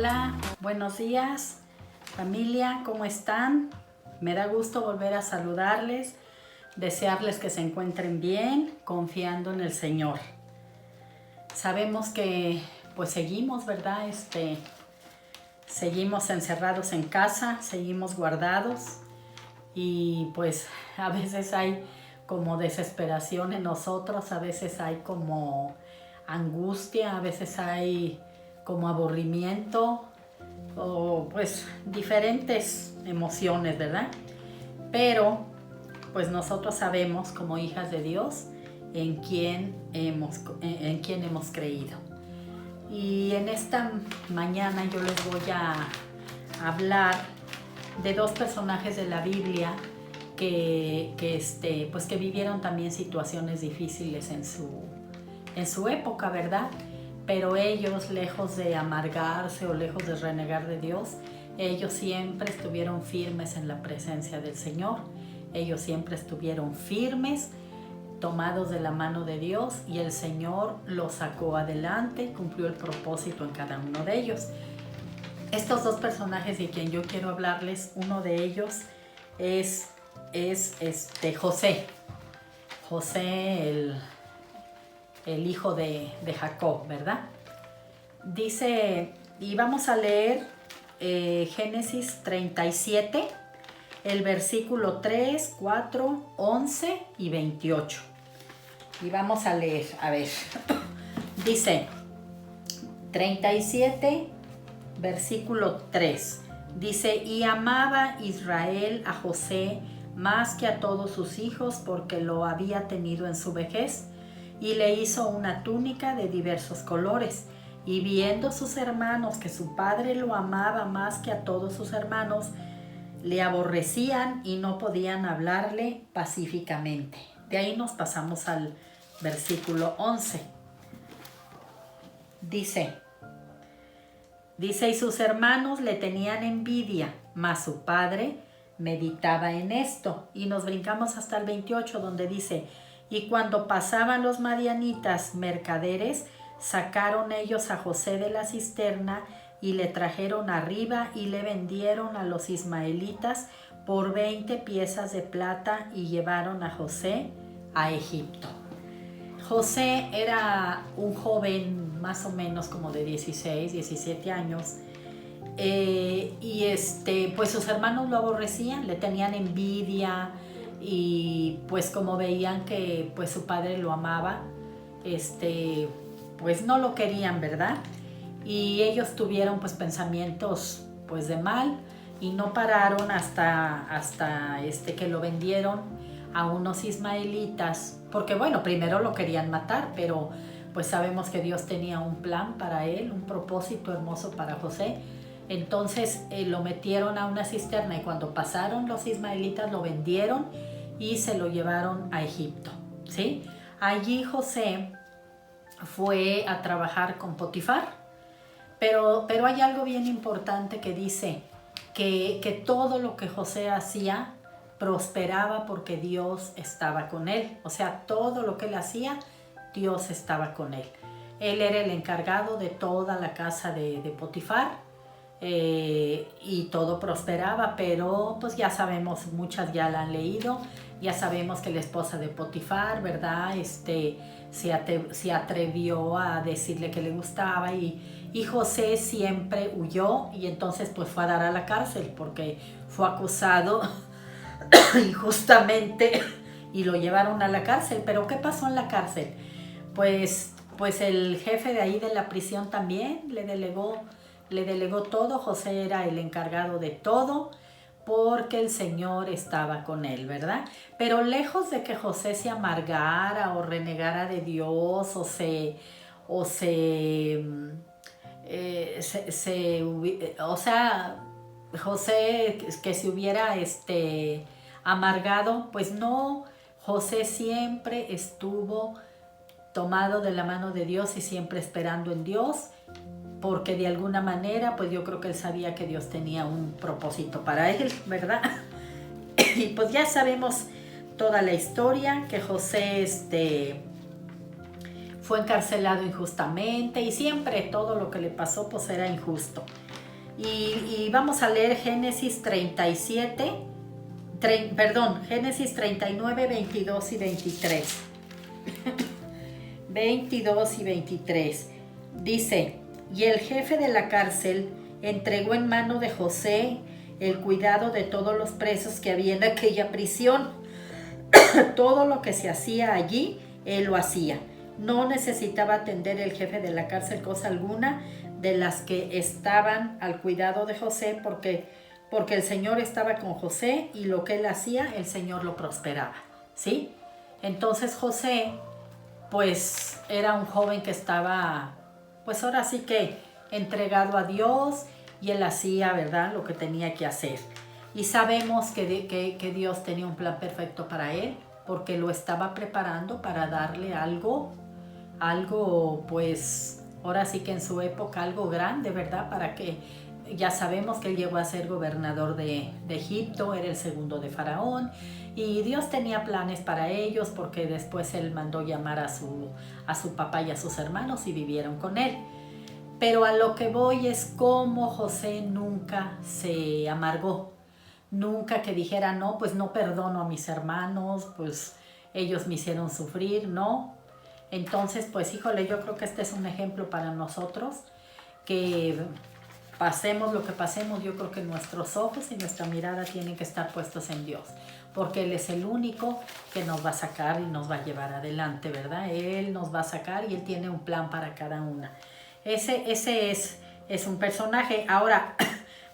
Hola, buenos días, familia, ¿cómo están? Me da gusto volver a saludarles, desearles que se encuentren bien, confiando en el Señor. Sabemos que pues seguimos, ¿verdad? Seguimos encerrados en casa, seguimos guardados y pues a veces hay como desesperación en nosotros, a veces hay como angustia, a veces hay como aburrimiento o pues diferentes emociones, ¿verdad? Pero pues nosotros sabemos como hijas de Dios en quién hemos creído. Y en esta mañana yo les voy a hablar de dos personajes de la Biblia que vivieron también situaciones difíciles en su época, ¿verdad? Pero ellos, lejos de amargarse o lejos de renegar de Dios, ellos siempre estuvieron firmes en la presencia del Señor. Ellos siempre estuvieron firmes, tomados de la mano de Dios, y el Señor los sacó adelante, cumplió el propósito en cada uno de ellos. Estos dos personajes de quien yo quiero hablarles, uno de ellos es José. José, el hijo de Jacob, ¿verdad? Dice, y vamos a leer Génesis 37, el versículo 3, 4, 11 y 28. Y vamos a leer, a ver, dice 37, versículo 3. Dice, y amaba Israel a José más que a todos sus hijos, porque lo había tenido en su vejez, y le hizo una túnica de diversos colores. Y viendo sus hermanos que su padre lo amaba más que a todos sus hermanos, le aborrecían y no podían hablarle pacíficamente. De ahí nos pasamos al versículo 11. Dice, y sus hermanos le tenían envidia, mas su padre meditaba en esto. Y nos brincamos hasta el 28, donde dice, y cuando pasaban los madianitas mercaderes, sacaron ellos a José de la cisterna y le trajeron arriba y le vendieron a los ismaelitas por 20 piezas de plata y llevaron a José a Egipto. José era un joven más o menos como de 16, 17 años pues sus hermanos lo aborrecían, le tenían envidia y pues como veían que pues su padre lo amaba, pues no lo querían, ¿verdad? Y ellos tuvieron pues pensamientos pues de mal y no pararon hasta que lo vendieron a unos ismaelitas, porque bueno, primero lo querían matar, pero pues sabemos que Dios tenía un plan para él, un propósito hermoso para José. Entonces lo metieron a una cisterna y cuando pasaron los ismaelitas lo vendieron y se lo llevaron a Egipto, ¿sí? Allí José fue a trabajar con Potifar, pero hay algo bien importante que dice que todo lo que José hacía prosperaba porque Dios estaba con él. O sea, todo lo que él hacía, Dios estaba con él. Él era el encargado de toda la casa de Potifar y todo prosperaba, pero pues ya sabemos, muchas ya la han leído, ya sabemos que la esposa de Potifar, ¿verdad? Se atrevió a decirle que le gustaba y José siempre huyó y entonces pues fue a dar a la cárcel porque fue acusado injustamente y lo llevaron a la cárcel. ¿Pero qué pasó en la cárcel? Pues el jefe de ahí de la prisión también le delegó todo. José era el encargado de todo porque el Señor estaba con él, ¿verdad? Pero lejos de que José se amargara o renegara de Dios o sea, José que se hubiera amargado, pues no, José siempre estuvo tomado de la mano de Dios y siempre esperando en Dios, porque de alguna manera, pues yo creo que él sabía que Dios tenía un propósito para él, ¿verdad? Y pues ya sabemos toda la historia, que José fue encarcelado injustamente y siempre todo lo que le pasó pues era injusto. Y vamos a leer Génesis 37, Génesis 39, 22 y 23. 22 y 23. Dice, y el jefe de la cárcel entregó en mano de José el cuidado de todos los presos que había en aquella prisión. Todo lo que se hacía allí, él lo hacía. No necesitaba atender el jefe de la cárcel cosa alguna de las que estaban al cuidado de José, porque el Señor estaba con José y lo que él hacía, el Señor lo prosperaba, ¿sí? Entonces José, pues era un joven que estaba, pues ahora sí que entregado a Dios, y él hacía, ¿verdad?, lo que tenía que hacer. Y sabemos que Dios tenía un plan perfecto para él, porque lo estaba preparando para darle algo, pues ahora sí que en su época algo grande, ¿verdad? Para que, ya sabemos que él llegó a ser gobernador de Egipto, era el segundo de Faraón, y Dios tenía planes para ellos, porque después él mandó llamar a su papá y a sus hermanos y vivieron con él. Pero a lo que voy es cómo José nunca se amargó, nunca que dijera, no, pues no perdono a mis hermanos, pues ellos me hicieron sufrir, no. Entonces, pues híjole, yo creo que este es un ejemplo para nosotros, que pasemos lo que pasemos, yo creo que nuestros ojos y nuestra mirada tienen que estar puestos en Dios, porque Él es el único que nos va a sacar y nos va a llevar adelante, ¿verdad? Él nos va a sacar y Él tiene un plan para cada una. Ese es un personaje. Ahora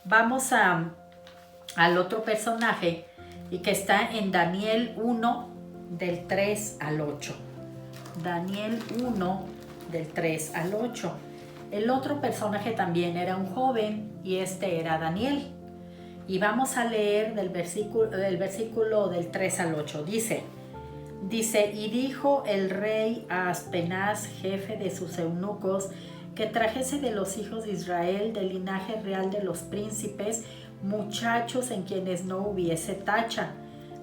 vamos al otro personaje, y que está en Daniel 1 del 3 al 8. Daniel 1 del 3 al 8. El otro personaje también era un joven, y este era Daniel. Y vamos a leer del versículo del 3 al 8. Dice, y dijo el rey a Aspenaz, jefe de sus eunucos, que trajese de los hijos de Israel, del linaje real de los príncipes, muchachos en quienes no hubiese tacha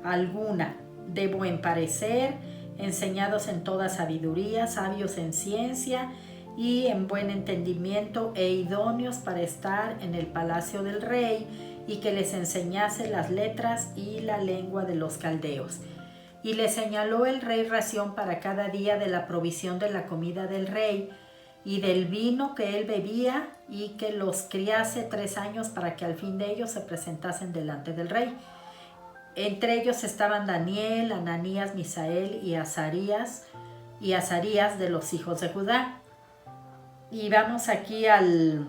alguna, de buen parecer, enseñados en toda sabiduría, sabios en ciencia y en buen entendimiento, e idóneos para estar en el palacio del rey, y que les enseñase las letras y la lengua de los caldeos. Y le señaló el rey ración para cada día de la provisión de la comida del rey y del vino que él bebía, y que los criase 3 años, para que al fin de ellos se presentasen delante del rey. Entre ellos estaban Daniel, Ananías, Misael y Azarías de los hijos de Judá. Y vamos aquí al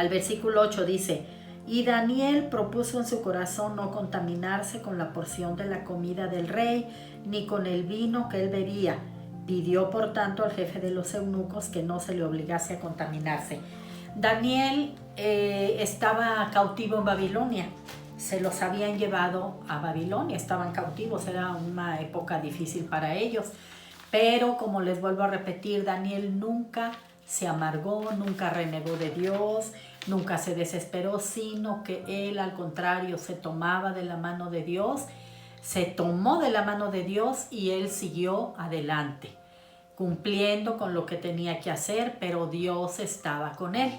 versículo 8, dice, y Daniel propuso en su corazón no contaminarse con la porción de la comida del rey, ni con el vino que él bebía. Pidió, por tanto, al jefe de los eunucos que no se le obligase a contaminarse. Daniel estaba cautivo en Babilonia. Se los habían llevado a Babilonia, estaban cautivos, era una época difícil para ellos. Pero, como les vuelvo a repetir, Daniel nunca se amargó, nunca renegó de Dios, nunca se desesperó, sino que él, al contrario, se tomaba de la mano de Dios, se tomó de la mano de Dios, y él siguió adelante, cumpliendo con lo que tenía que hacer, pero Dios estaba con él,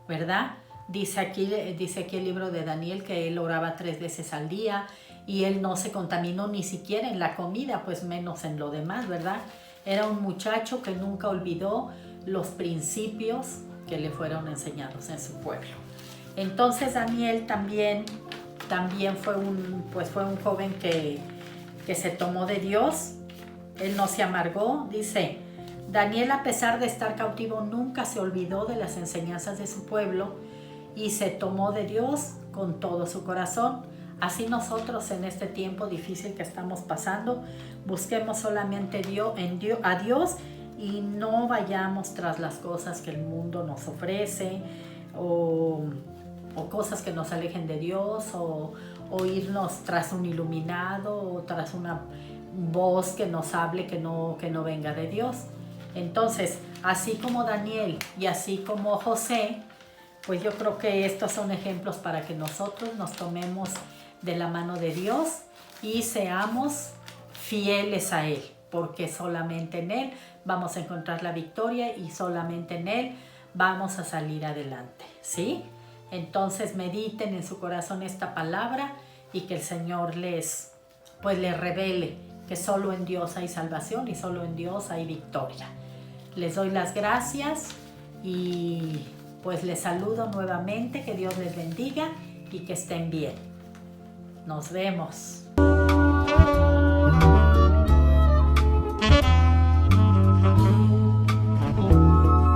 ¿verdad? Dice aquí el libro de Daniel que él oraba 3 veces al día, y él no se contaminó ni siquiera en la comida, pues menos en lo demás, ¿verdad? Era un muchacho que nunca olvidó los principios que le fueron enseñados en su pueblo. Entonces Daniel también fue un joven que se tomó de Dios. Él no se amargó. Dice, Daniel, a pesar de estar cautivo, nunca se olvidó de las enseñanzas de su pueblo, y se tomó de Dios con todo su corazón. Así nosotros, en este tiempo difícil que estamos pasando, busquemos solamente a Dios, y no vayamos tras las cosas que el mundo nos ofrece, o cosas que nos alejen de Dios, o irnos tras un iluminado, o tras una voz que nos hable que no venga de Dios. Entonces, así como Daniel y así como José, pues yo creo que estos son ejemplos para que nosotros nos tomemos de la mano de Dios y seamos fieles a Él, porque solamente en Él vamos a encontrar la victoria, y solamente en Él vamos a salir adelante, ¿sí? Entonces mediten en su corazón esta palabra y que el Señor les revele que solo en Dios hay salvación y solo en Dios hay victoria. Les doy las gracias y pues les saludo nuevamente, que Dios les bendiga y que estén bien. Nos vemos.